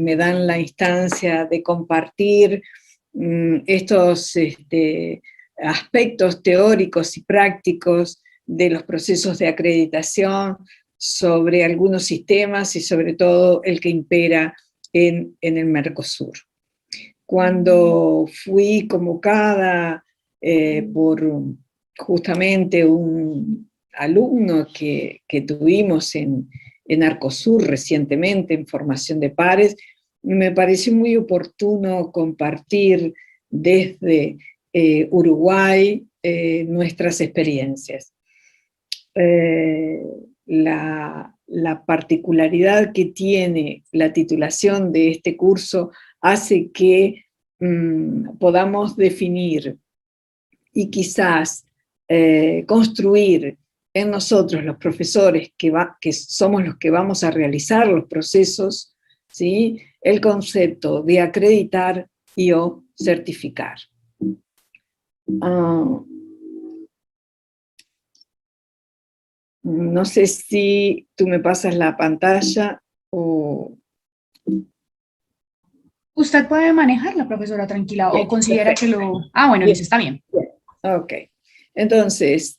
me dan la instancia de compartir estos aspectos teóricos y prácticos de los procesos de acreditación sobre algunos sistemas y sobre todo el que impera en el Mercosur. Cuando fui convocada por justamente un alumno que tuvimos en Arcosur recientemente, en formación de pares, me pareció muy oportuno compartir desde Uruguay nuestras experiencias. La particularidad que tiene la titulación de este curso hace que podamos definir y quizás construir en nosotros, los profesores, que somos los que vamos a realizar los procesos, ¿sí?, el concepto de acreditar y o certificar. No sé si tú me pasas la pantalla o... Usted puede manejarla, profesora, tranquila, Bien, o considera perfecto. que lo... Ah, bueno, listo, está bien. Bien. Ok. Entonces,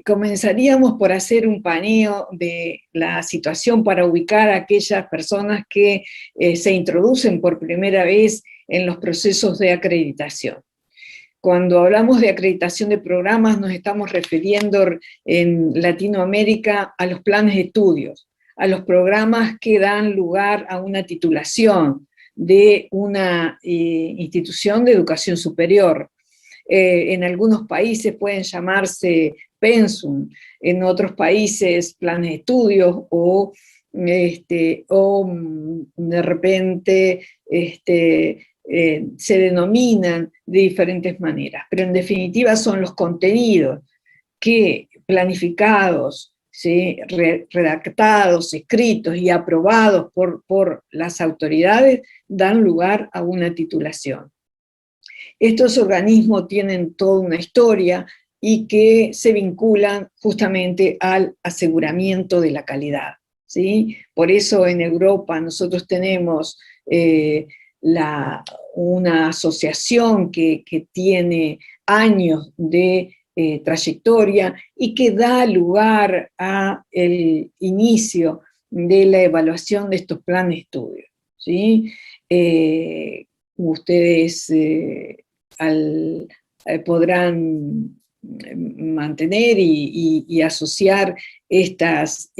comenzaríamos por hacer un paneo de la situación para ubicar a aquellas personas que se introducen por primera vez en los procesos de acreditación. Cuando hablamos de acreditación de programas, nos estamos refiriendo en Latinoamérica a los planes de estudios, a los programas que dan lugar a una titulación de una institución de educación superior. En algunos países pueden llamarse pensum, en otros países planes de estudios, o de repente se denominan de diferentes maneras, pero en definitiva son los contenidos que planificados, ¿sí?, redactados, escritos y aprobados por las autoridades dan lugar a una titulación. Estos organismos tienen toda una historia y que se vinculan justamente al aseguramiento de la calidad, ¿sí? Por eso en Europa nosotros tenemos una asociación que tiene años de trayectoria y que da lugar al inicio de la evaluación de estos planes de estudio, ¿sí? Ustedes podrán mantener y asociar estas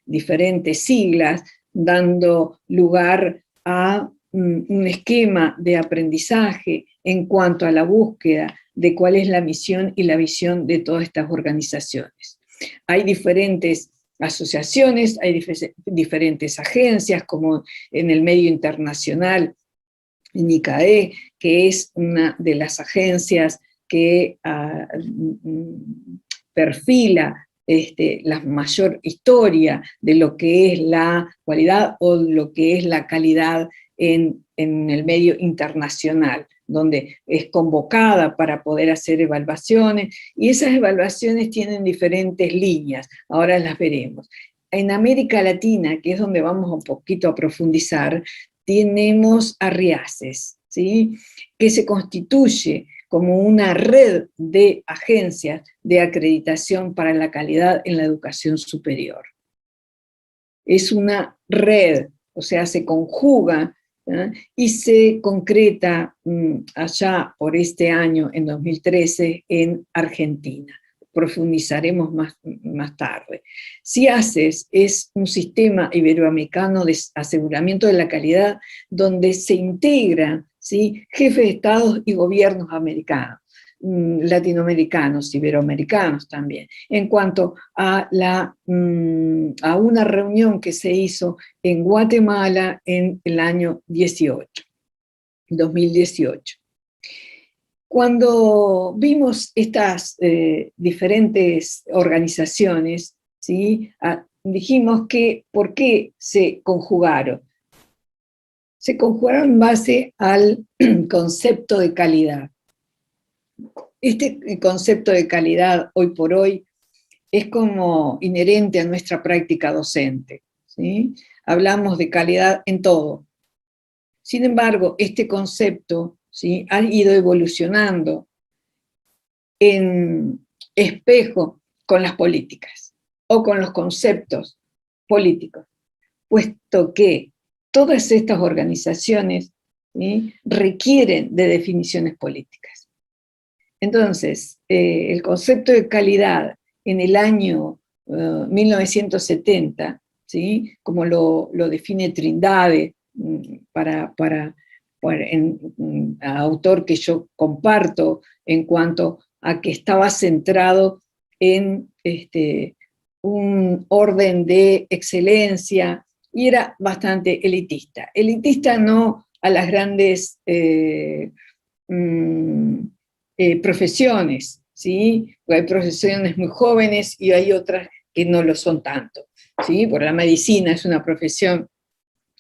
diferentes siglas, dando lugar a un esquema de aprendizaje en cuanto a la búsqueda de cuál es la misión y la visión de todas estas organizaciones. Hay diferentes asociaciones, hay diferentes agencias, como en el medio internacional, NICAE, que es una de las agencias que perfila la mayor historia de lo que es la cualidad o lo que es la calidad en el medio internacional, donde es convocada para poder hacer evaluaciones, y esas evaluaciones tienen diferentes líneas, ahora las veremos. En América Latina, que es donde vamos un poquito a profundizar, tenemos a RIACES, ¿sí?, que se constituye como una red de agencias de acreditación para la calidad en la educación superior. Es una red, o sea, se conjuga, ¿eh?, y se concreta allá por este año, en 2013, en Argentina. Profundizaremos más tarde. CIACES es un sistema iberoamericano de aseguramiento de la calidad donde se integran, ¿sí?, jefes de estados y gobiernos americanos, latinoamericanos, iberoamericanos también, en cuanto a una reunión que se hizo en Guatemala en el año 2018. Cuando vimos estas diferentes organizaciones, ¿sí?, dijimos que ¿por qué se conjugaron? Se conjugaron en base al concepto de calidad. Este concepto de calidad, hoy por hoy, es como inherente a nuestra práctica docente, ¿sí? Hablamos de calidad en todo. Sin embargo, este concepto, ¿sí?, ha ido evolucionando en espejo con las políticas o con los conceptos políticos, puesto que todas estas organizaciones, ¿sí?, requieren de definiciones políticas. Entonces, el concepto de calidad en el año 1970, ¿sí?, como lo define Trindade, autor que yo comparto en cuanto a que estaba centrado en un orden de excelencia, y era bastante elitista. Elitista no a las grandes profesiones, ¿sí? Porque hay profesiones muy jóvenes y hay otras que no lo son tanto, ¿sí? Por la medicina es una profesión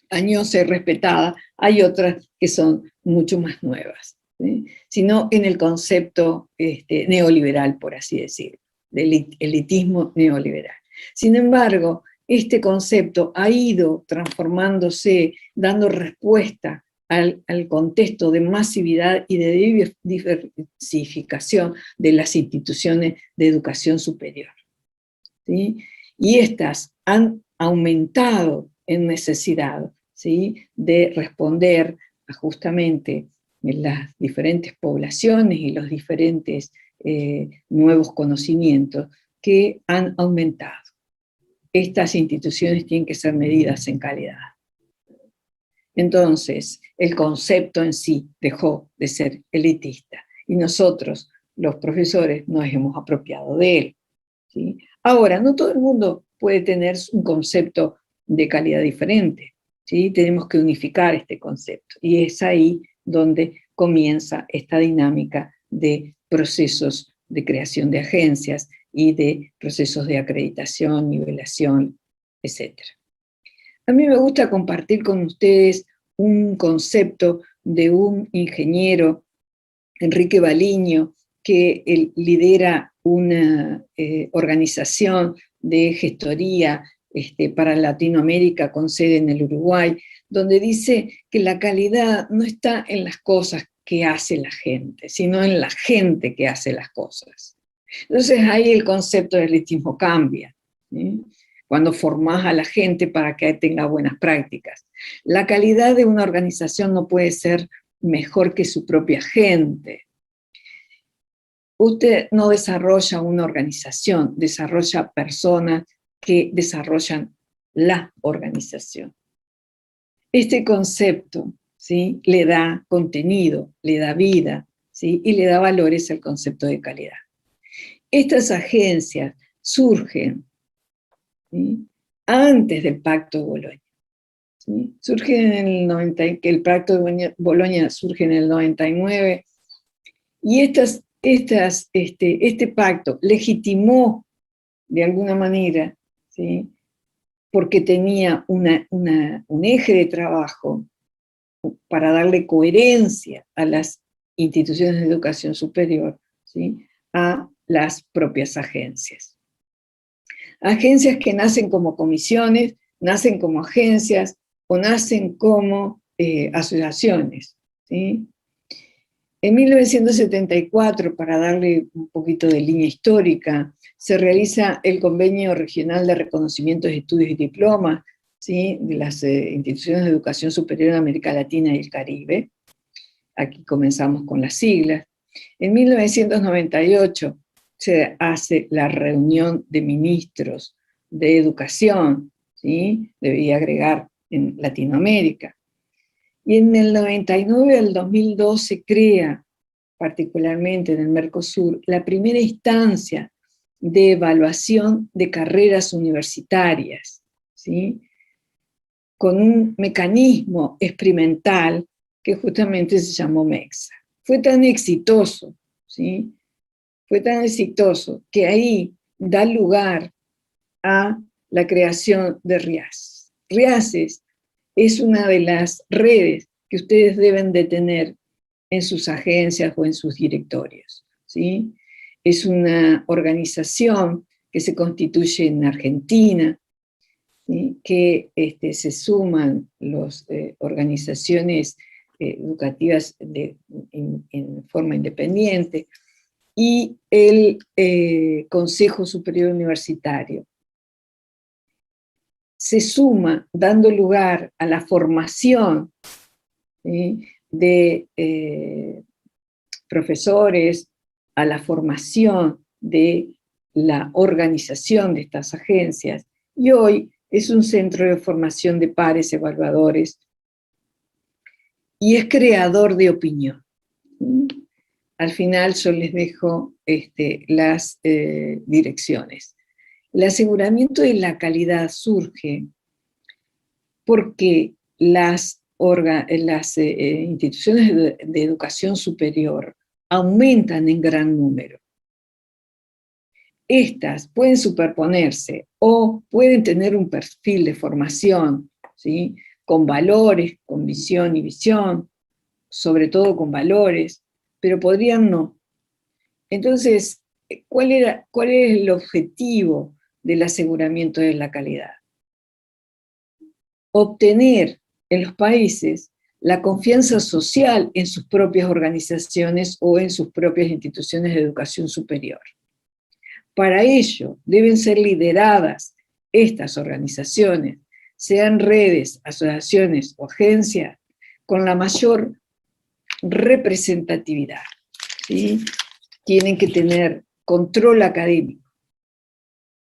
añosa y respetada, hay otras que son mucho más nuevas, ¿sí?, sino en el concepto neoliberal, por así decirlo, del elitismo neoliberal. Sin embargo, este concepto ha ido transformándose, dando respuesta al contexto de masividad y de diversificación de las instituciones de educación superior, ¿sí? Y estas han aumentado en necesidad, ¿sí?, de responder a justamente las diferentes poblaciones y los diferentes nuevos conocimientos que han aumentado. Estas instituciones tienen que ser medidas en calidad. Entonces, el concepto en sí dejó de ser elitista y nosotros, los profesores, nos hemos apropiado de él, ¿sí? Ahora, no todo el mundo puede tener un concepto de calidad diferente, ¿sí? Tenemos que unificar este concepto, y es ahí donde comienza esta dinámica de procesos de creación de agencias y de procesos de acreditación, nivelación, etc. A mí me gusta compartir con ustedes un concepto de un ingeniero, Enrique Baliño, que lidera una organización de gestoría para Latinoamérica con sede en el Uruguay, donde dice que la calidad no está en las cosas que hace la gente, sino en la gente que hace las cosas. Entonces ahí el concepto del elitismo cambia, ¿sí?, cuando formás a la gente para que tenga buenas prácticas. La calidad de una organización no puede ser mejor que su propia gente. Usted no desarrolla una organización, desarrolla personas que desarrollan la organización. Este concepto, ¿sí?, le da contenido, le da vida, ¿sí?, y le da valores al concepto de calidad. Estas agencias surgen, ¿sí?, antes del Pacto de Bolonia, ¿sí? El Pacto de Bolonia surge en el 99, y este pacto legitimó de alguna manera, ¿sí?, porque tenía un eje de trabajo para darle coherencia a las instituciones de educación superior, ¿sí?, a las propias agencias. Agencias que nacen como comisiones, nacen como agencias o nacen como asociaciones, ¿sí? En 1974, para darle un poquito de línea histórica, se realiza el Convenio Regional de Reconocimientos de Estudios y Diplomas, ¿sí?, de las instituciones de educación superior en América Latina y el Caribe. Aquí comenzamos con las siglas. En 1998 se hace la reunión de ministros de educación, ¿sí?, debía agregar en Latinoamérica. Y en el 99 al 2002 se crea, particularmente en el Mercosur, la primera instancia de evaluación de carreras universitarias, ¿sí?, con un mecanismo experimental que justamente se llamó MEXA. Fue tan exitoso, ¿sí?, fue tan exitoso que ahí da lugar a la creación de RIAS. RIASES es una de las redes que ustedes deben de tener en sus agencias o en sus directorios, ¿sí? Es una organización que se constituye en Argentina, ¿sí? Que se suman las organizaciones educativas en forma independiente, y el Consejo Superior Universitario. Se suma dando lugar a la formación, ¿sí?, de profesores, a la formación de la organización de estas agencias, y hoy es un centro de formación de pares evaluadores y es creador de opinión. Al final yo les dejo las direcciones. El aseguramiento de la calidad surge porque las instituciones de educación superior aumentan en gran número. Estas pueden superponerse o pueden tener un perfil de formación, ¿sí?, con valores, con visión y visión, sobre todo con valores, pero podrían no. Entonces, ¿cuál es el objetivo del aseguramiento de la calidad? Obtener en los países la confianza social en sus propias organizaciones o en sus propias instituciones de educación superior. Para ello, deben ser lideradas estas organizaciones, sean redes, asociaciones o agencias, con la mayor representatividad, ¿sí? Tienen que tener control académico,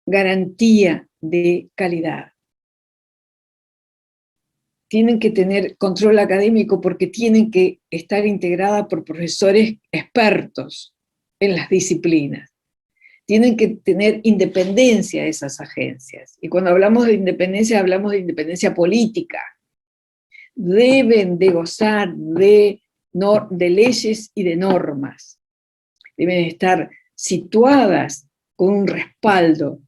garantía de calidad. Tienen que tener control académico porque tienen que estar integradas por profesores expertos en las disciplinas. Tienen que tener independencia esas agencias. Y cuando hablamos de independencia política. Deben de gozar de leyes y de normas. Deben estar situadas con un respaldo,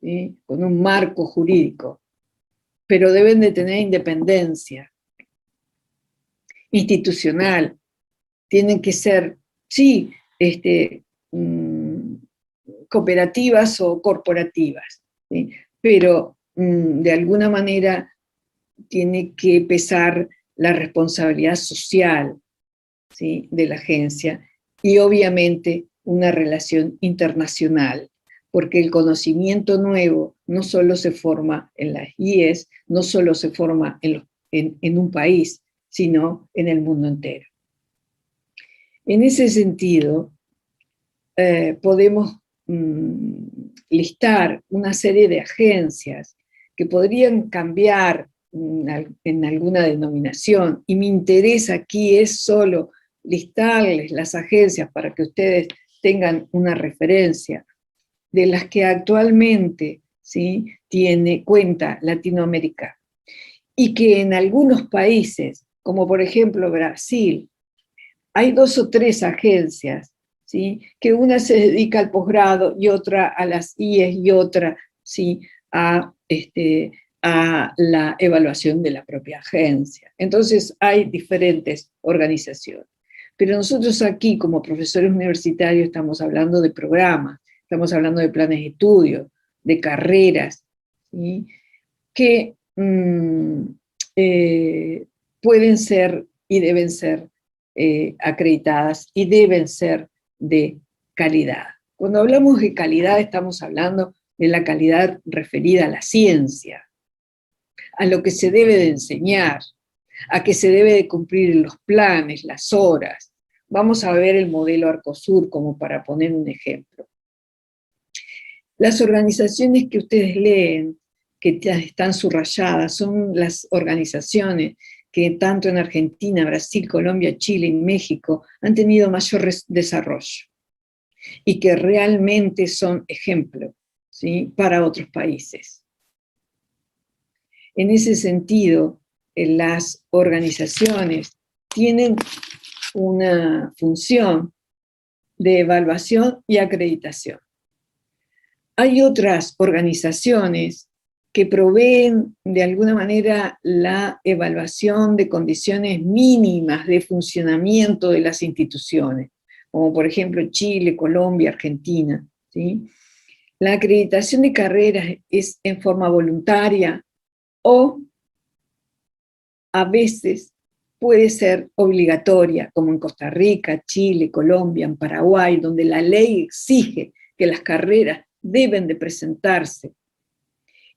¿sí?, con un marco jurídico, pero deben de tener independencia institucional. Tienen que ser, sí, cooperativas o corporativas, ¿sí?, pero de alguna manera tiene que pesar la responsabilidad social, ¿sí?, de la agencia, y obviamente una relación internacional, porque el conocimiento nuevo no solo se forma en las IES, no solo se forma en un país, sino en el mundo entero. En ese sentido, podemos listar una serie de agencias que podrían cambiar en alguna denominación, y mi interés aquí es solo listarles las agencias para que ustedes tengan una referencia de las que actualmente, ¿sí?, tiene cuenta Latinoamérica, y que en algunos países, como por ejemplo Brasil, hay 2 o 3 agencias, ¿sí?, que una se dedica al posgrado y otra a las IES y otra, ¿sí?, a la evaluación de la propia agencia. Entonces hay diferentes organizaciones. Pero nosotros aquí, como profesores universitarios, estamos hablando de programas, estamos hablando de planes de estudio, de carreras, ¿sí?, que pueden ser y deben ser acreditadas y deben ser de calidad. Cuando hablamos de calidad estamos hablando de la calidad referida a la ciencia, a lo que se debe de enseñar, a que se debe de cumplir los planes, las horas. Vamos a ver el modelo Arcosur como para poner un ejemplo. Las organizaciones que ustedes leen, que están subrayadas, son las organizaciones que tanto en Argentina, Brasil, Colombia, Chile y México han tenido mayor desarrollo y que realmente son ejemplo, ¿sí?, para otros países. En ese sentido, las organizaciones tienen una función de evaluación y acreditación. Hay otras organizaciones que proveen de alguna manera la evaluación de condiciones mínimas de funcionamiento de las instituciones, como por ejemplo Chile, Colombia, Argentina, ¿sí? la acreditación de carreras es en forma voluntaria o a veces puede ser obligatoria, como en Costa Rica, Chile, Colombia, en Paraguay, donde la ley exige que las carreras deben de presentarse.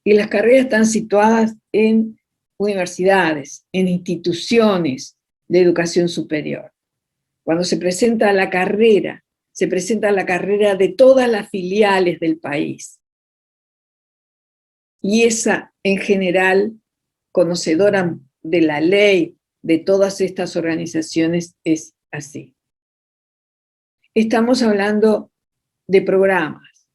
Y las carreras están situadas en universidades, en instituciones de educación superior. Cuando se presenta la carrera de todas las filiales del país. Y esa, en general, conocedora de la ley de todas estas organizaciones, es así. Estamos hablando de programas,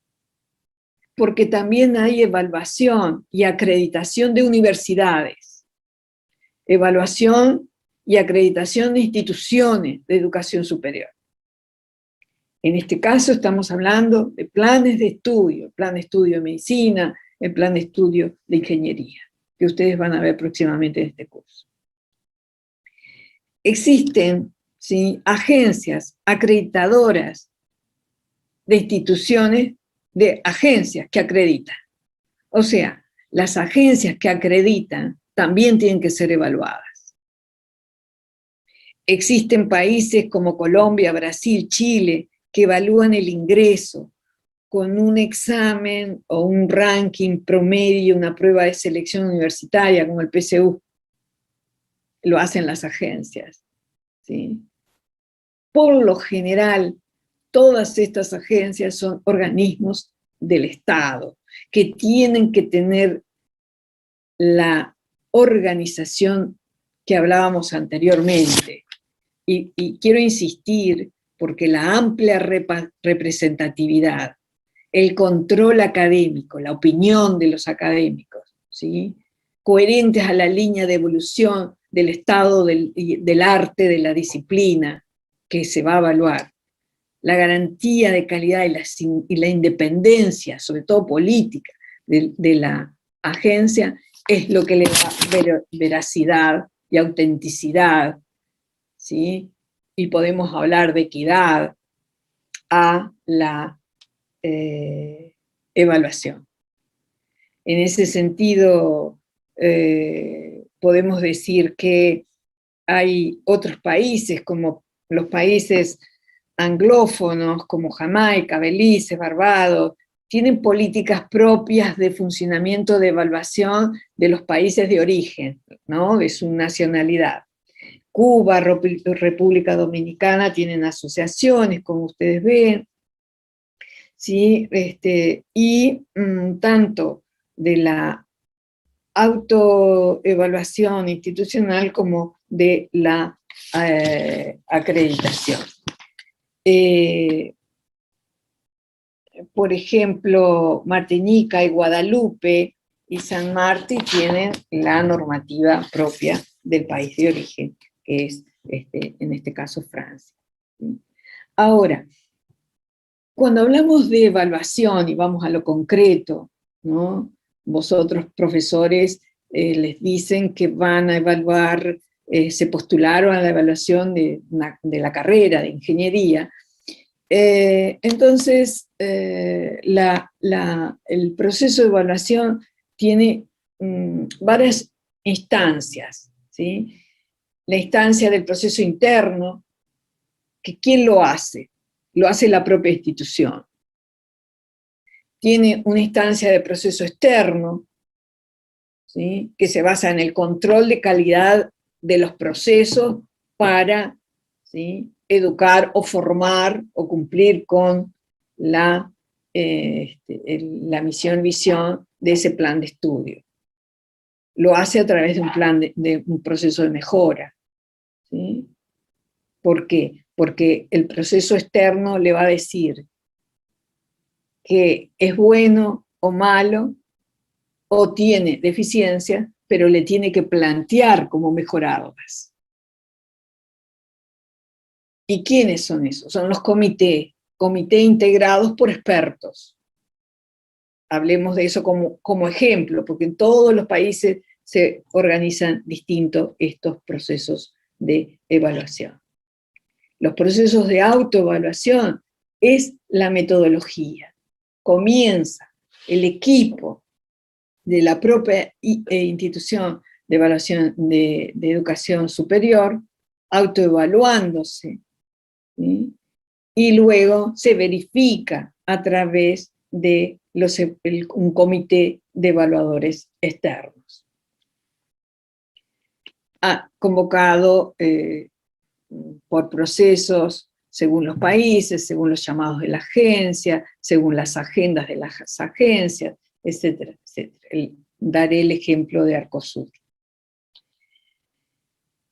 porque también hay evaluación y acreditación de universidades, evaluación y acreditación de instituciones de educación superior. En este caso estamos hablando de planes de estudio, plan de estudio de medicina, el plan de estudio de ingeniería, que ustedes van a ver próximamente en este curso. Existen, ¿sí?, agencias acreditadoras de instituciones, de agencias que acreditan. O sea, las agencias que acreditan también tienen que ser evaluadas. Existen países como Colombia, Brasil, Chile, que evalúan el ingreso con un examen o un ranking promedio, una prueba de selección universitaria como el PSU. Lo hacen las agencias, ¿sí? Por lo general, todas estas agencias son organismos del Estado, que tienen que tener la organización que hablábamos anteriormente. Y quiero insistir, porque la amplia representatividad, el control académico, la opinión de los académicos, ¿sí?, coherentes a la línea de evolución del estado del arte, de la disciplina que se va a evaluar, la garantía de calidad y la independencia, sobre todo política, de la agencia, es lo que le da veracidad y autenticidad, ¿sí?, y podemos hablar de equidad a la evaluación. En ese sentido, podemos decir que hay otros países, como los países anglófonos, como Jamaica, Belice, Barbados, tienen políticas propias de funcionamiento de evaluación de los países de origen, ¿no?, de su nacionalidad. Cuba, República Dominicana tienen asociaciones, como ustedes ven, ¿sí? Y tanto de la autoevaluación institucional como de la acreditación. Por ejemplo, Martinica y Guadalupe y San Martín tienen la normativa propia del país de origen, que es, en este caso, Francia. Ahora, cuando hablamos de evaluación y vamos a lo concreto, ¿no?, vosotros, profesores, les dicen que van a evaluar, se postularon a la evaluación de la carrera de ingeniería. Entonces, el proceso de evaluación tiene varias instancias, ¿sí? La instancia del proceso interno, que ¿quién lo hace? Lo hace la propia institución. Tiene una instancia de proceso externo, ¿sí?, que se basa en el control de calidad de los procesos para, ¿sí?, educar o formar o cumplir con la misión, visión de ese plan de estudio. Lo hace a través de un plan de un proceso de mejora, ¿sí? ¿Por qué? Porque el proceso externo le va a decir que es bueno o malo, o tiene deficiencias, pero le tiene que plantear cómo mejorarlas. ¿Y quiénes son esos? Son los comités integrados por expertos. Hablemos de eso como ejemplo, porque en todos los países se organizan distintos estos procesos de evaluación. Los procesos de autoevaluación es la metodología. Comienza el equipo de la propia institución de evaluación de educación superior, autoevaluándose, ¿sí? Y luego se verifica a través de un comité de evaluadores externos. Ha convocado por procesos según los países, según los llamados de la agencia, según las agendas de las agencias, etcétera, etcétera. Daré el ejemplo de Arcosur.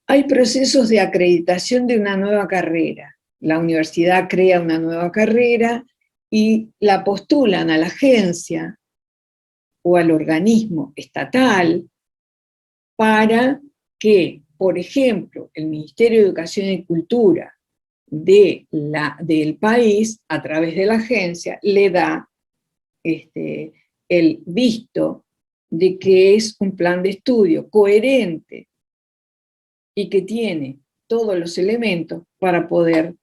Hay procesos de acreditación de una nueva carrera. La universidad crea una nueva carrera y la postulan a la agencia o al organismo estatal para que, por ejemplo, el Ministerio de Educación y Cultura del país, a través de la agencia, le da el visto de que es un plan de estudio coherente y que tiene todos los elementos para poder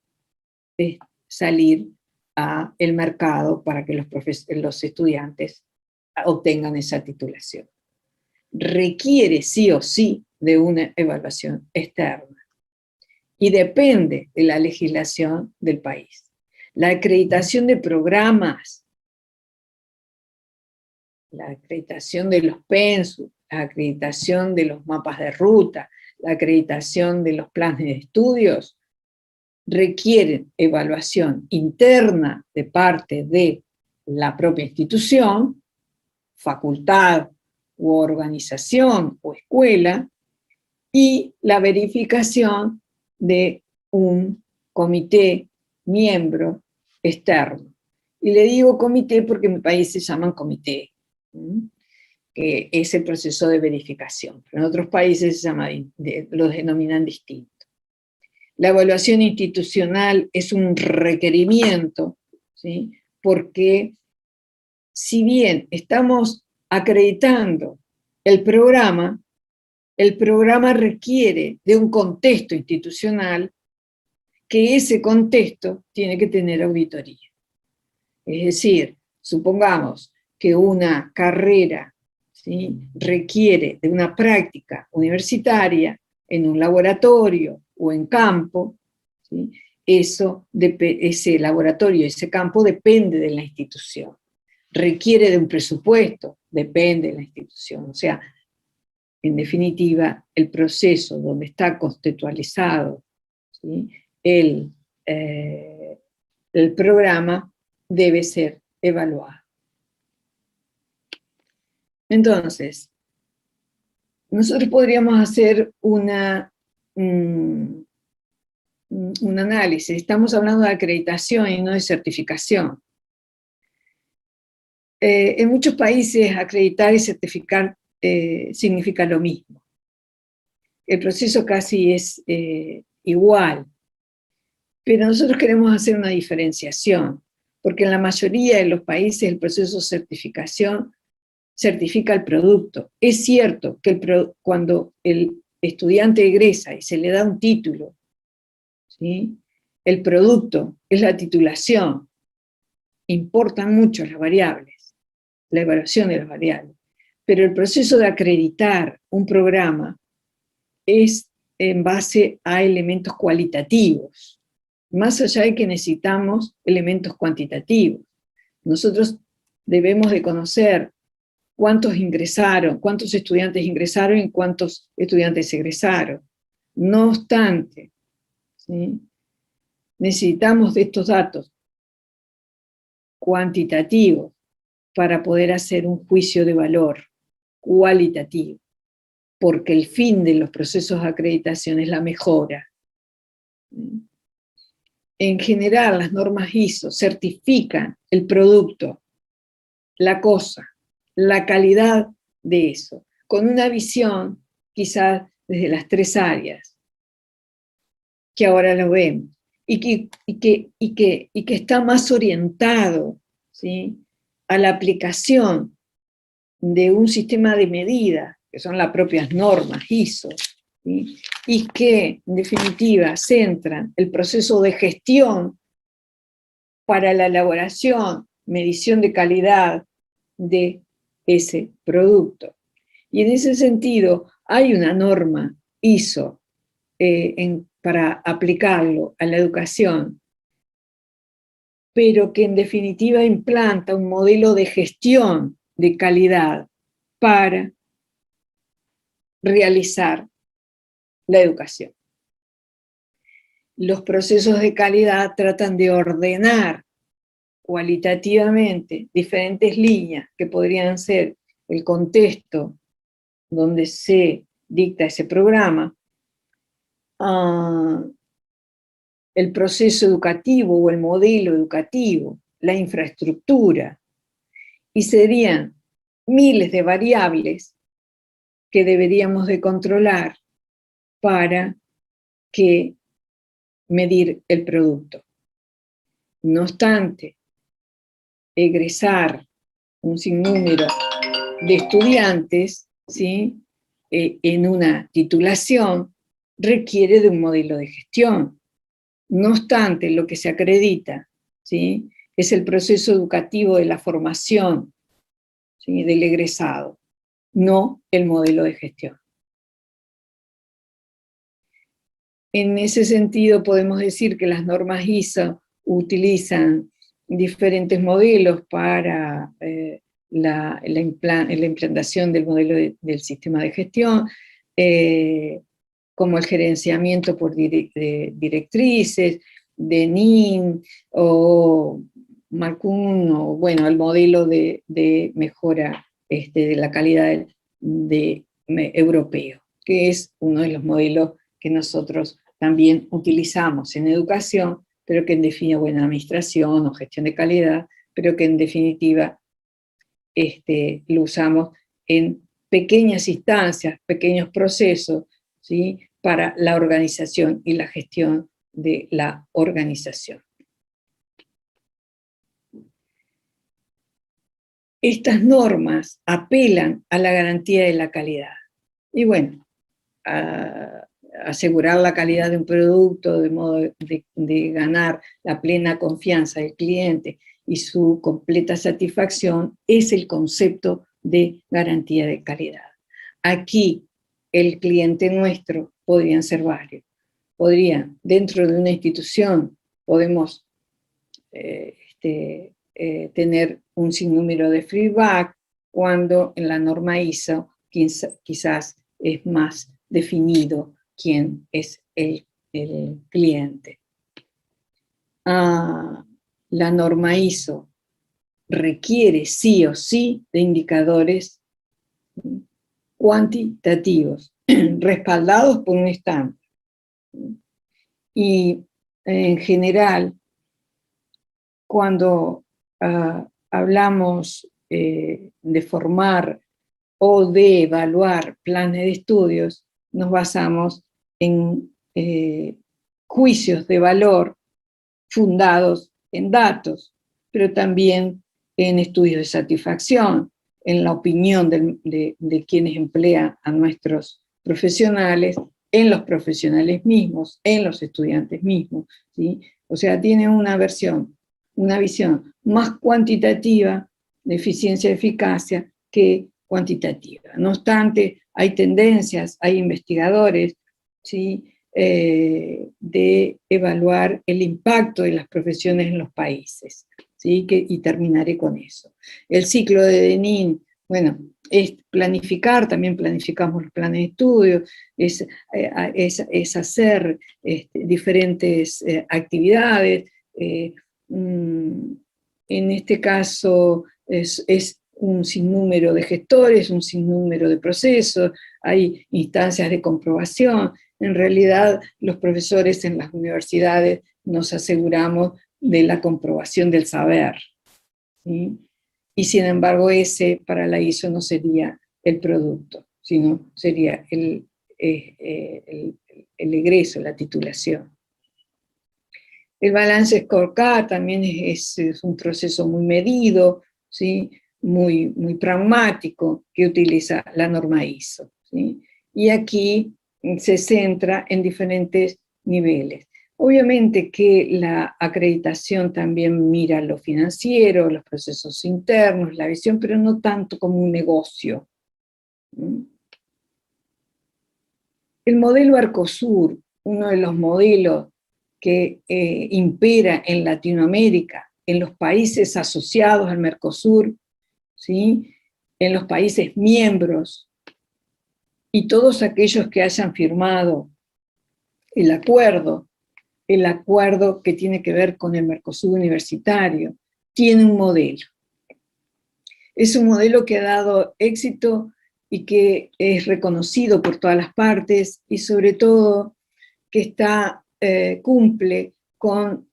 salir al mercado para que los estudiantes obtengan esa titulación. Requiere sí o sí de una evaluación externa y depende de la legislación del país. La acreditación de programas, la acreditación de los pensus, la acreditación de los mapas de ruta, la acreditación de los planes de estudios, requieren evaluación interna de parte de la propia institución, facultad u organización o escuela, y la verificación de un comité miembro externo. Y le digo comité porque en mi país se llaman comité, que es el proceso de verificación. Pero en otros países los denominan distinto. La evaluación institucional es un requerimiento, ¿sí? Porque si bien estamos acreditando el programa requiere de un contexto institucional, que ese contexto tiene que tener auditoría. Es decir, supongamos que una carrera, ¿sí?, requiere de una práctica universitaria en un laboratorio o en campo, ¿sí? Ese laboratorio, ese campo depende de la institución. Requiere de un presupuesto, depende de la institución. O sea, en definitiva, el proceso donde está contextualizado, ¿sí?, el programa debe ser evaluado. Entonces, nosotros podríamos hacer un análisis. Estamos hablando de acreditación y no de certificación. En muchos países acreditar y certificar significa lo mismo. El proceso casi es igual, pero nosotros queremos hacer una diferenciación, porque en la mayoría de los países el proceso de certificación certifica el producto. Es cierto que cuando el estudiante egresa y se le da un título, ¿sí?, el producto es la titulación, importan mucho las variables, la evaluación de las variables, pero el proceso de acreditar un programa es en base a elementos cualitativos, más allá de que necesitamos elementos cuantitativos. Nosotros debemos de conocer cuántos ingresaron, cuántos estudiantes ingresaron y cuántos estudiantes egresaron. No obstante, ¿sí?, necesitamos de estos datos cuantitativos para poder hacer un juicio de valor cualitativo, porque el fin de los procesos de acreditación es la mejora. En general, las normas ISO certifican el producto, la cosa, la calidad de eso, con una visión quizás desde las 3 áreas, que ahora lo vemos, y que está más orientado, ¿sí?, a la aplicación de un sistema de medida, que son las propias normas ISO, ¿sí?, y que, en definitiva, centran el proceso de gestión para la elaboración, medición de calidad de ese producto. Y en ese sentido hay una norma ISO para aplicarlo a la educación, pero que en definitiva implanta un modelo de gestión de calidad para realizar la educación. Los procesos de calidad tratan de ordenar cualitativamente diferentes líneas que podrían ser el contexto donde se dicta ese programa, el proceso educativo o el modelo educativo, la infraestructura, y serían miles de variables que deberíamos de controlar para medir el producto. No obstante, egresar un sinnúmero de estudiantes, ¿sí?, en una titulación requiere de un modelo de gestión. No obstante, lo que se acredita, ¿sí?, es el proceso educativo de la formación, ¿sí?, del egresado, no el modelo de gestión. En ese sentido podemos decir que las normas ISO utilizan diferentes modelos para la implantación del modelo del sistema de gestión, como el gerenciamiento por directrices, DENIN o MARC-1, o bueno, el modelo de mejora de la calidad europeo, que es uno de los modelos que nosotros también utilizamos en educación, pero que en definitiva, buena administración o gestión de calidad, pero que en definitiva lo usamos en pequeñas instancias, pequeños procesos, ¿sí?, para la organización y la gestión de la organización. Estas normas apelan a la garantía de la calidad. Y bueno, asegurar la calidad de un producto de modo de ganar la plena confianza del cliente y su completa satisfacción es el concepto de garantía de calidad. Aquí el cliente nuestro podrían ser varios. Dentro de una institución podemos tener un sinnúmero de feedback, cuando en la norma ISO quizás es más definido quién es el cliente. La norma ISO requiere sí o sí de indicadores cuantitativos, respaldados por un estándar. Y en general, cuando hablamos de formar o de evaluar planes de estudios, nos basamos en juicios de valor fundados en datos, pero también en estudios de satisfacción, en la opinión de quienes emplean a nuestros profesionales, en los profesionales mismos, en los estudiantes mismos, ¿sí? O sea, tiene una visión más cuantitativa de eficiencia y eficacia que cuantitativa. No obstante, hay tendencias, hay investigadores, ¿sí?, de evaluar el impacto de las profesiones en los países, ¿sí? Y terminaré con eso. El ciclo de DENIN, bueno, es planificar, también planificamos los planes de estudio, es hacer diferentes actividades. En este caso es un sinnúmero de gestores, un sinnúmero de procesos, hay instancias de comprobación. En realidad, los profesores en las universidades nos aseguramos de la comprobación del saber, ¿sí? Y sin embargo, ese para la ISO no sería el producto, sino sería el egreso, la titulación. El balance scorecard también es un proceso muy medido, ¿sí?, muy pragmático, que utiliza la norma ISO, ¿sí? Y aquí se centra en diferentes niveles. Obviamente que la acreditación también mira lo financiero, los procesos internos, la visión, pero no tanto como un negocio. El modelo Arcosur, uno de los modelos que impera en Latinoamérica, en los países asociados al Mercosur, ¿sí?, en los países miembros, y todos aquellos que hayan firmado el acuerdo que tiene que ver con el Mercosur universitario, tiene un modelo. Es un modelo que ha dado éxito y que es reconocido por todas las partes, y sobre todo que cumple con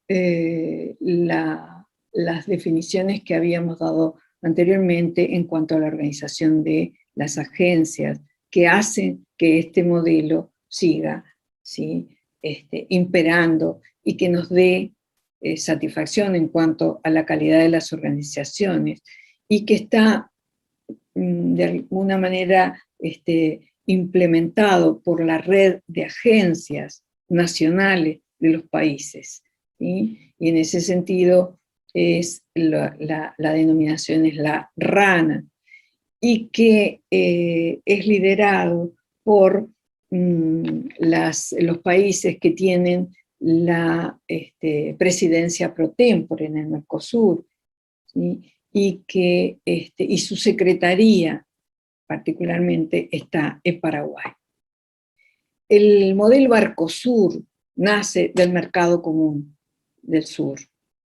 las definiciones que habíamos dado anteriormente en cuanto a la organización de las agencias que hacen que este modelo siga, ¿sí?, imperando, y que nos dé satisfacción en cuanto a la calidad de las organizaciones, y que está de alguna manera implementado por la red de agencias nacionales de los países, ¿sí? Y en ese sentido la denominación es la RANA, y que es liderado por los países que tienen la presidencia pro tempore en el Mercosur, ¿sí? Y su secretaría particularmente está en Paraguay. El modelo Arcosur nace del mercado común del sur,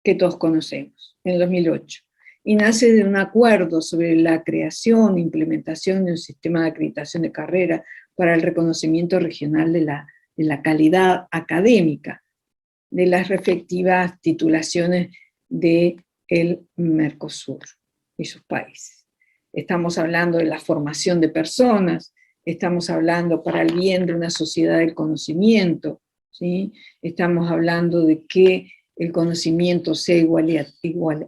que todos conocemos, en el 2008, y nace de un acuerdo sobre la creación e implementación de un sistema de acreditación de carrera para el reconocimiento regional de la calidad académica de las respectivas titulaciones del Mercosur y sus países. Estamos hablando de la formación de personas, estamos hablando para el bien de una sociedad del conocimiento, ¿sí? Estamos hablando de que el conocimiento sea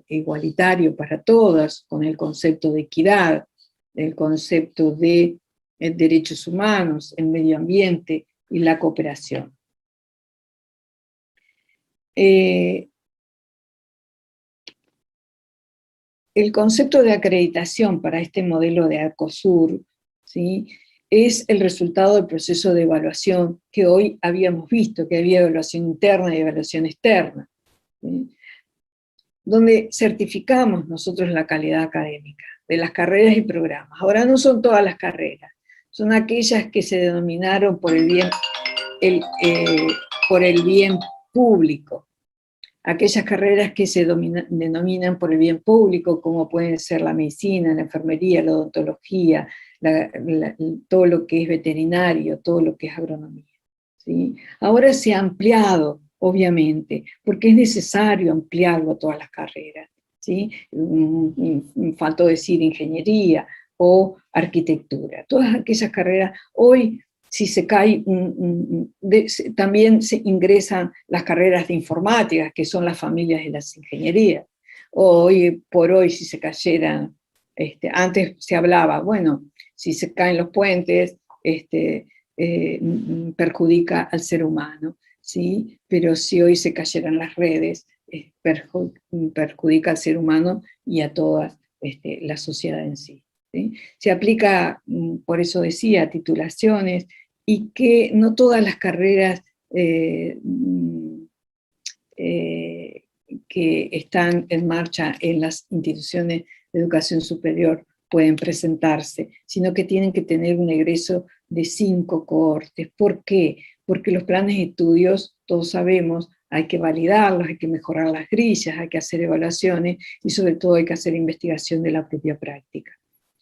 igualitario para todas, con el concepto de equidad, el concepto de derechos humanos, el medio ambiente y la cooperación. El concepto de acreditación para este modelo de Arcosur, ¿sí?, es el resultado del proceso de evaluación que hoy habíamos visto, que había evaluación interna y evaluación externa, ¿sí?, donde certificamos nosotros la calidad académica de las carreras y programas. Ahora no son todas las carreras, son aquellas que se denominaron por el bien público, aquellas carreras que se denominan por el bien público, como pueden ser la medicina, la enfermería, la odontología, todo lo que es veterinario, todo lo que es agronomía, ¿sí? Ahora se ha ampliado, obviamente, porque es necesario ampliarlo a todas las carreras, ¿sí? Faltó decir ingeniería o arquitectura. Todas aquellas carreras, hoy, si se cae, también se ingresan las carreras de informática, que son las familias de las ingenierías. Hoy por hoy, si se cayeran, antes se hablaba, bueno, si se caen los puentes, perjudica al ser humano, ¿sí? Pero si hoy se cayeran las redes, perjudica al ser humano y a toda la sociedad en sí, ¿sí? Se aplica, por eso decía, titulaciones, y que no todas las carreras que están en marcha en las instituciones de educación superior pueden presentarse, sino que tienen que tener un egreso de 5 cohortes. ¿Por qué? Porque los planes de estudios, todos sabemos, hay que validarlos, hay que mejorar las grillas, hay que hacer evaluaciones, y sobre todo hay que hacer investigación de la propia práctica,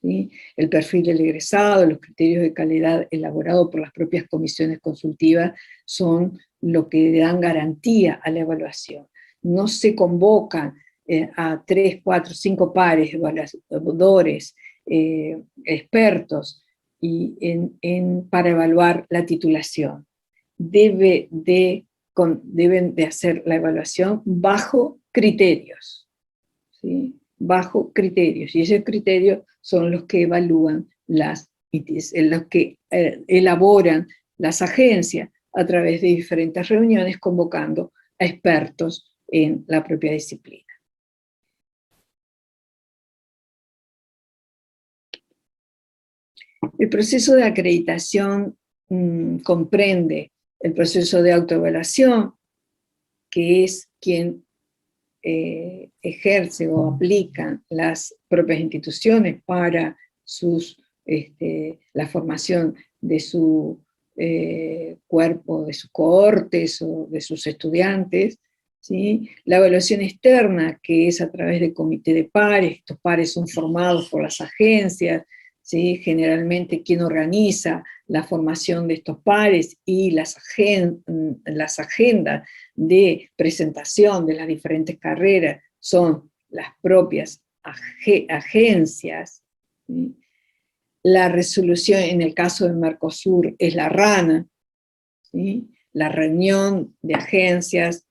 ¿sí? El perfil del egresado, los criterios de calidad elaborados por las propias comisiones consultivas son lo que dan garantía a la evaluación. No se convocan a 3, 4, 5 pares, evaluadores, expertos, para evaluar la titulación. Deben de hacer la evaluación bajo criterios, ¿sí? Bajo criterios, y esos criterios son los que evalúan los que elaboran las agencias a través de diferentes reuniones convocando a expertos en la propia disciplina. El proceso de acreditación comprende el proceso de autoevaluación, que es quien ejerce o aplica las propias instituciones para la formación de su cuerpo, de sus cohortes o de sus estudiantes, ¿sí? La evaluación externa, que es a través del comité de pares. Estos pares son formados por las agencias, ¿sí? Generalmente quien organiza la formación de estos pares y las agendas de presentación de las diferentes carreras son las propias agencias, ¿sí? La resolución, en el caso de Mercosur, es la RANA, ¿sí? La reunión de agencias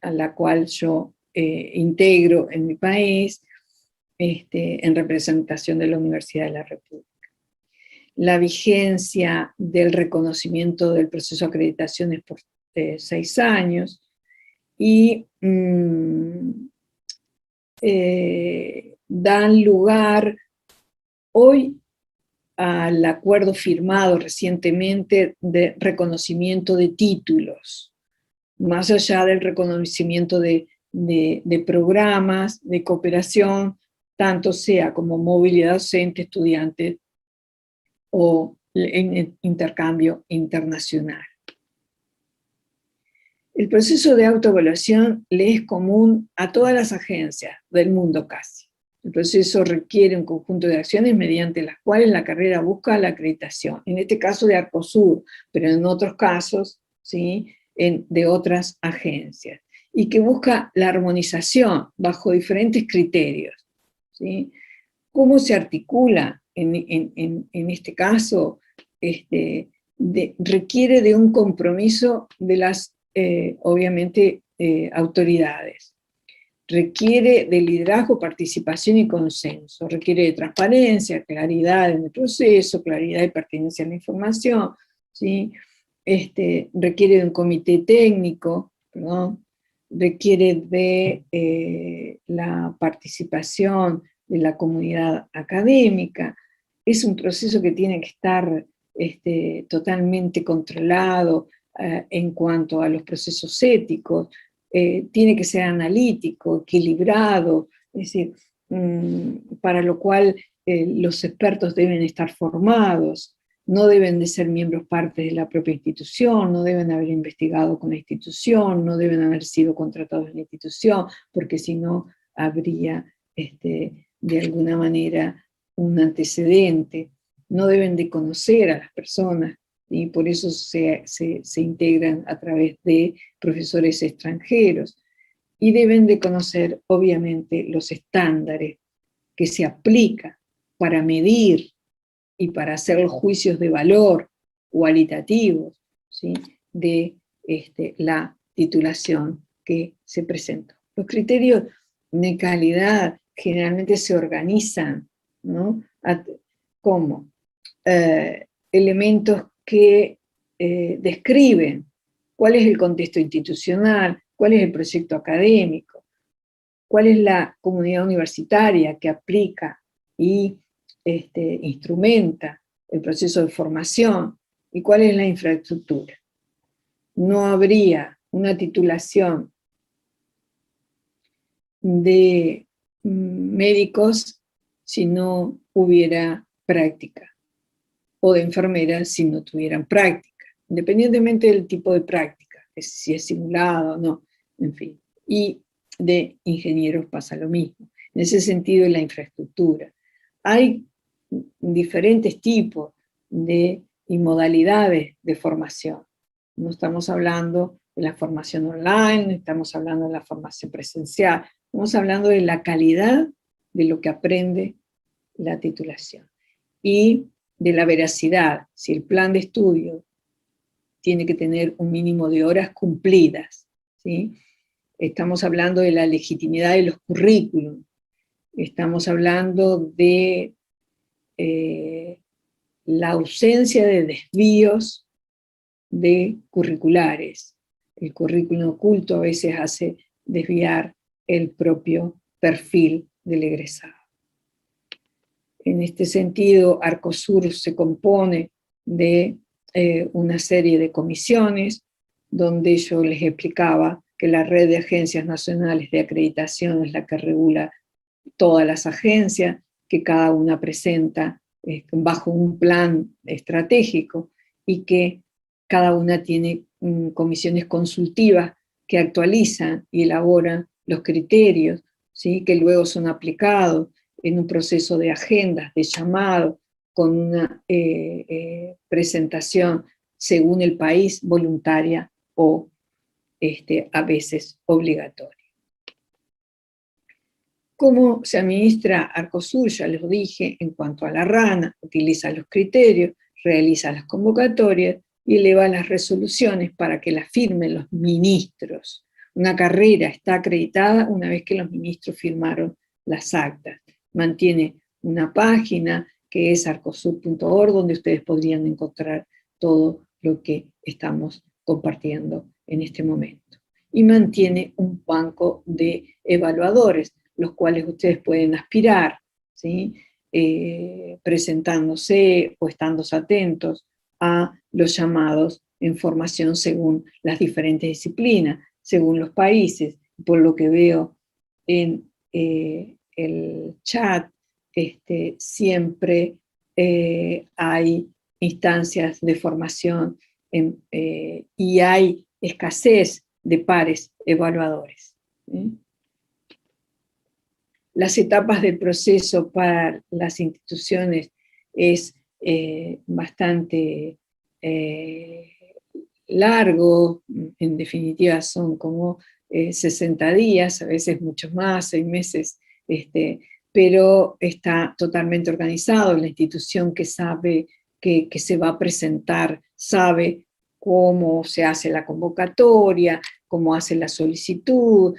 a la cual yo integro en mi país, en representación de la Universidad de la República. La vigencia del reconocimiento del proceso de acreditación es por 6 años, y dan lugar hoy al acuerdo firmado recientemente de reconocimiento de títulos, más allá del reconocimiento de programas de cooperación, tanto sea como movilidad docente, estudiante o en intercambio internacional. El proceso de autoevaluación le es común a todas las agencias del mundo casi. El proceso requiere un conjunto de acciones mediante las cuales la carrera busca la acreditación, en este caso de Arcosur, pero en otros casos, ¿sí?, de otras agencias, y que busca la armonización bajo diferentes criterios, ¿sí? ¿Cómo se articula en este caso? Requiere de un compromiso de las, obviamente, autoridades. Requiere de liderazgo, participación y consenso. Requiere de transparencia, claridad en el proceso, claridad y pertinencia en la información, ¿sí? Requiere de un comité técnico, perdón, requiere de la participación de la comunidad académica. Es un proceso que tiene que estar totalmente controlado en cuanto a los procesos éticos, tiene que ser analítico, equilibrado, es decir, para lo cual los expertos deben estar formados, no deben de ser miembros parte de la propia institución, no deben haber investigado con la institución, no deben haber sido contratados en la institución, porque si no habría de alguna manera un antecedente, no deben de conocer a las personas, y por eso se integran a través de profesores extranjeros, y deben de conocer obviamente los estándares que se aplican para medir y para hacer los juicios de valor cualitativos, ¿sí?, de la titulación que se presentó. Los criterios de calidad generalmente se organizan, ¿no?, como elementos que describen cuál es el contexto institucional, cuál es el proyecto académico, cuál es la comunidad universitaria que aplica y instrumenta el proceso de formación, y cuál es la infraestructura. No habría una titulación de médicos si no hubiera práctica, o de enfermeras si no tuvieran práctica, independientemente del tipo de práctica, si es simulado o no, en fin. Y de ingenieros pasa lo mismo. En ese sentido, la infraestructura. Hay diferentes tipos y modalidades de formación. No estamos hablando de la formación online, no estamos hablando de la formación presencial, estamos hablando de la calidad de lo que aprende la titulación. Y de la veracidad, si el plan de estudio tiene que tener un mínimo de horas cumplidas, ¿sí? Estamos hablando de la legitimidad de los currículum, estamos hablando de la ausencia de desvíos de curriculares. El currículum oculto a veces hace desviar el propio perfil del egresado. En este sentido, Arcosur se compone de una serie de comisiones, donde yo les explicaba que la red de agencias nacionales de acreditación es la que regula todas las agencias, que cada una presenta bajo un plan estratégico y que cada una tiene comisiones consultivas que actualizan y elaboran los criterios, ¿sí?, que luego son aplicados en un proceso de agendas, de llamado, con una presentación según el país voluntaria o a veces obligatoria. ¿Cómo se administra Arcosur? Ya les dije, en cuanto a la RANA, utiliza los criterios, realiza las convocatorias y eleva las resoluciones para que las firmen los ministros. Una carrera está acreditada una vez que los ministros firmaron las actas. Mantiene una página que es arcosur.org, donde ustedes podrían encontrar todo lo que estamos compartiendo en este momento. Y mantiene un banco de evaluadores, los cuales ustedes pueden aspirar, ¿sí?, presentándose o estando atentos a los llamados en formación según las diferentes disciplinas, según los países. Por lo que veo en el chat, siempre hay instancias de formación y hay escasez de pares evaluadores, ¿sí? Las etapas del proceso para las instituciones es bastante largo, en definitiva son como 60 días, a veces muchos más, 6 meses, pero está totalmente organizado. La institución que sabe que se va a presentar sabe cómo se hace la convocatoria, cómo hace la solicitud,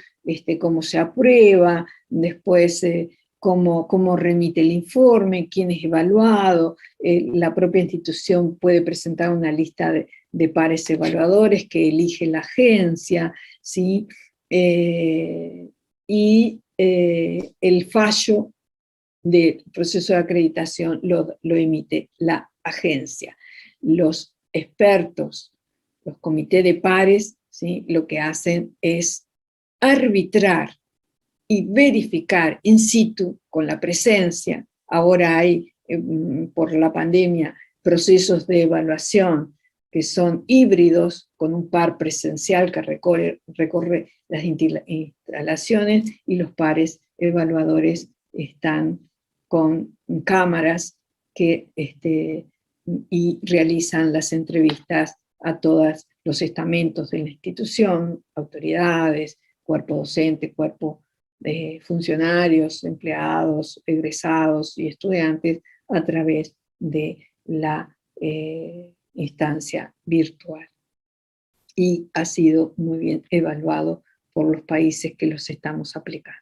cómo se aprueba, después cómo remite el informe, quién es evaluado. La propia institución puede presentar una lista de pares evaluadores que elige la agencia, ¿sí? Y el fallo del proceso de acreditación lo emite la agencia. Los expertos, los comités de pares, ¿sí?, lo que hacen es arbitrar y verificar in situ con la presencia. Ahora hay, por la pandemia, procesos de evaluación que son híbridos, con un par presencial que recorre las instalaciones, y los pares evaluadores están con cámaras que y realizan las entrevistas a todos los estamentos de la institución, autoridades, cuerpo docente, cuerpo de funcionarios, empleados, egresados y estudiantes, a través de la instancia virtual. Y ha sido muy bien evaluado por los países que los estamos aplicando.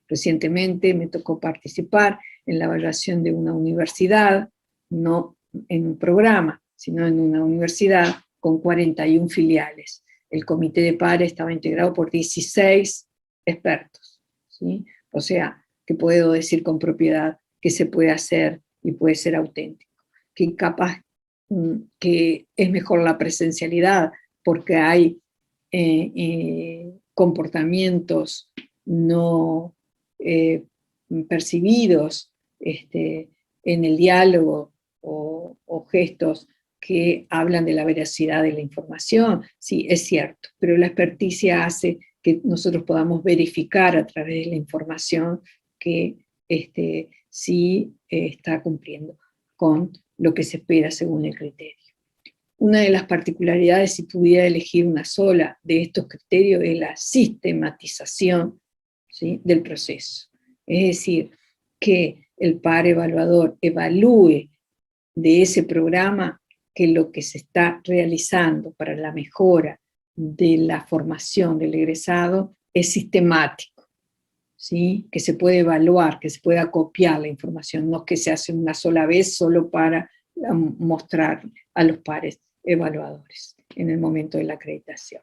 Recientemente me tocó participar en la evaluación de una universidad, no en un programa, sino en una universidad con 41 filiales. El comité de pares estaba integrado por 16 expertos, ¿sí? O sea, que puedo decir con propiedad que se puede hacer y puede ser auténtico. Que capaz que es mejor la presencialidad porque hay comportamientos no percibidos en el diálogo o gestos que hablan de la veracidad de la información. Sí, es cierto, pero la experticia hace que nosotros podamos verificar a través de la información que sí está cumpliendo con lo que se espera según el criterio. Una de las particularidades, si pudiera elegir una sola de estos criterios, es la sistematización, ¿sí?, del proceso. Es decir, que el par evaluador evalúe de ese programa que lo que se está realizando para la mejora de la formación del egresado es sistemático, ¿sí?, que se puede evaluar, que se pueda copiar la información, no que se hace una sola vez solo para mostrar a los pares evaluadores. en el momento de la acreditación.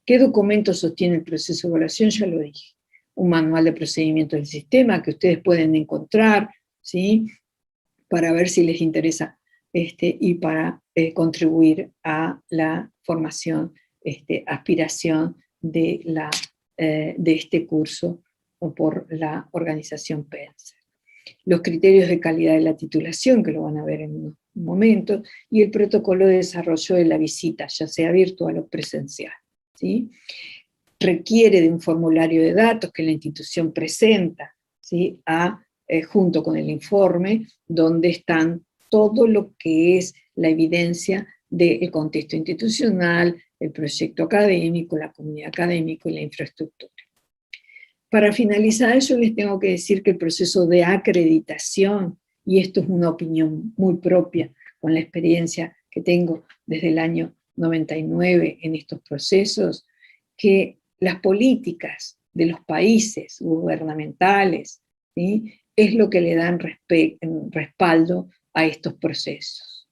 ¿Qué documentos sostiene el proceso de evaluación? Ya lo dije. Un manual de procedimiento del sistema que ustedes pueden encontrar, ¿sí?, para ver si les interesa y para contribuir a la formación, aspiración de este curso o por la organización PENSA. Los criterios de calidad de la titulación, que lo van a ver en unos momentos, y el protocolo de desarrollo de la visita, ya sea virtual o presencial, ¿sí? Requiere de un formulario de datos que la institución presenta, ¿sí?, junto con el informe, donde están todo lo que es la evidencia del contexto institucional, el proyecto académico, la comunidad académica y la infraestructura. Para finalizar, yo les tengo que decir que el proceso de acreditación, y esto es una opinión muy propia con la experiencia que tengo desde el año 99 en estos procesos, que las políticas de los países gubernamentales, ¿sí?, es lo que le dan respaldo a estos procesos.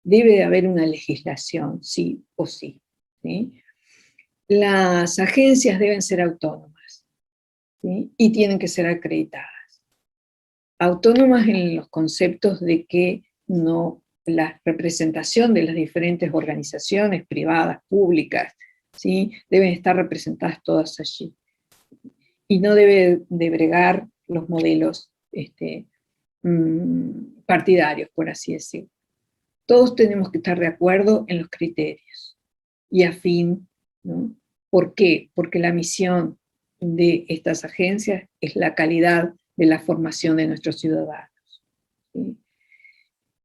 Debe de haber una legislación, sí o sí, ¿sí? Las agencias deben ser autónomas, ¿sí?, y tienen que ser acreditadas. Autónomas en los conceptos de que no, la representación de las diferentes organizaciones privadas, públicas, ¿sí?, deben estar representadas todas allí. Y no debe de bregar los modelos partidarios, por así decirlo. Todos tenemos que estar de acuerdo en los criterios y afín, ¿no? ¿Por qué? Porque la misión de estas agencias es la calidad de la formación de nuestros ciudadanos, ¿sí?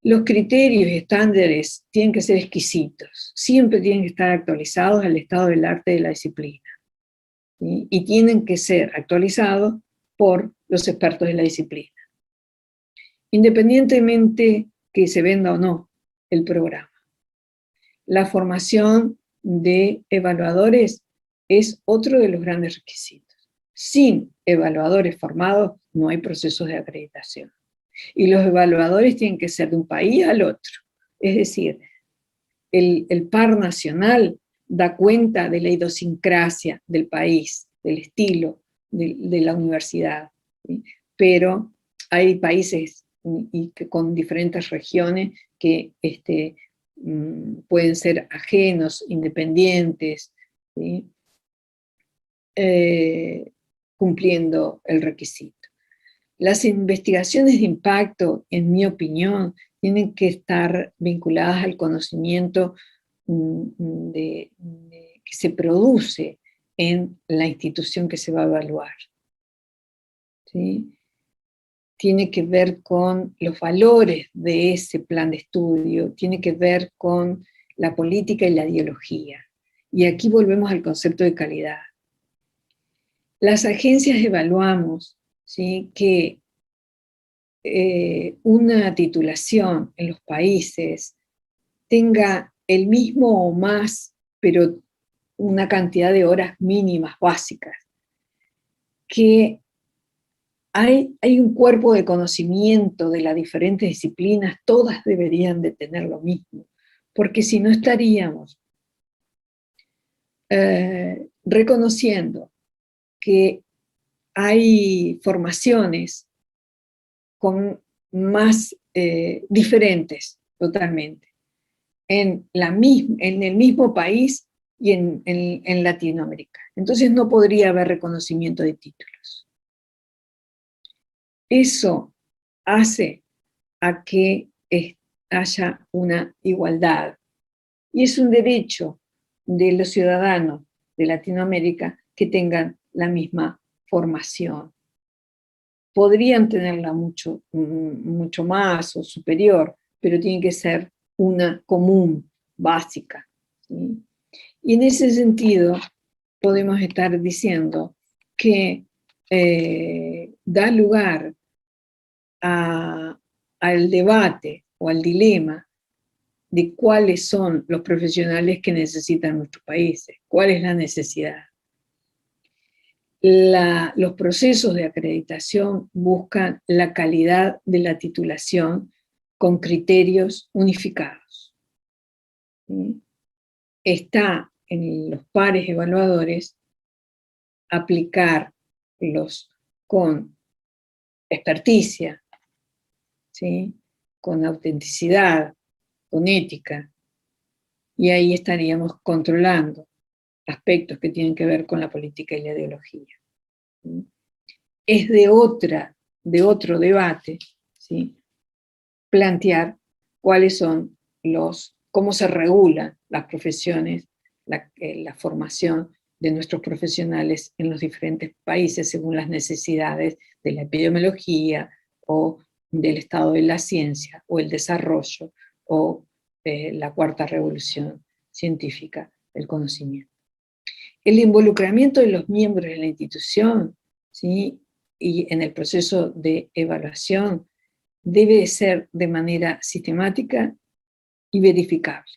Los criterios y estándares tienen que ser exquisitos, siempre tienen que estar actualizados al estado del arte de la disciplina, ¿sí? Y tienen que ser actualizados por los expertos de la disciplina, independientemente que se venda o no el programa. La formación de evaluadores es otro de los grandes requisitos. Sin evaluadores formados no hay procesos de acreditación. Y los evaluadores tienen que ser de un país al otro. Es decir, el par nacional da cuenta de la idiosincrasia del país, del estilo de la universidad, ¿sí? Pero hay países con diferentes regiones que pueden ser ajenos, independientes, ¿sí?, cumpliendo el requisito. Las investigaciones de impacto, en mi opinión, tienen que estar vinculadas al conocimiento que se produce en la institución que se va a evaluar, ¿sí? Tiene que ver con los valores de ese plan de estudio, tiene que ver con la política y la ideología. Y aquí volvemos al concepto de calidad. Las agencias evaluamos, ¿sí?, que una titulación en los países tenga el mismo o más, pero una cantidad de horas mínimas básicas, que hay un cuerpo de conocimiento de las diferentes disciplinas, todas deberían de tener lo mismo, porque si no estaríamos reconociendo que hay formaciones con más diferentes totalmente en el mismo país y en Latinoamérica. Entonces no podría haber reconocimiento de títulos. Eso hace a que haya una igualdad. Y es un derecho de los ciudadanos de Latinoamérica que tengan la misma formación. Podrían tenerla mucho más o superior, pero tiene que ser una común, básica, ¿sí? Y en ese sentido podemos estar diciendo que da lugar al debate o al dilema de cuáles son los profesionales que necesitan nuestros países, cuál es la necesidad. Los procesos de acreditación buscan la calidad de la titulación con criterios unificados, ¿sí? está en los pares evaluadores aplicarlos con experticia, ¿sí? Con autenticidad, con ética, y ahí estaríamos controlando aspectos que tienen que ver con la política y la ideología. ¿Sí? Es de otro debate, ¿sí? Plantear cuáles son cómo se regulan las profesiones, la formación de nuestros profesionales en los diferentes países según las necesidades de la epidemiología o del estado de la ciencia o el desarrollo o la cuarta revolución científica del conocimiento. El involucramiento de los miembros de la institución, ¿sí? Y en el proceso de evaluación debe ser de manera sistemática y verificable.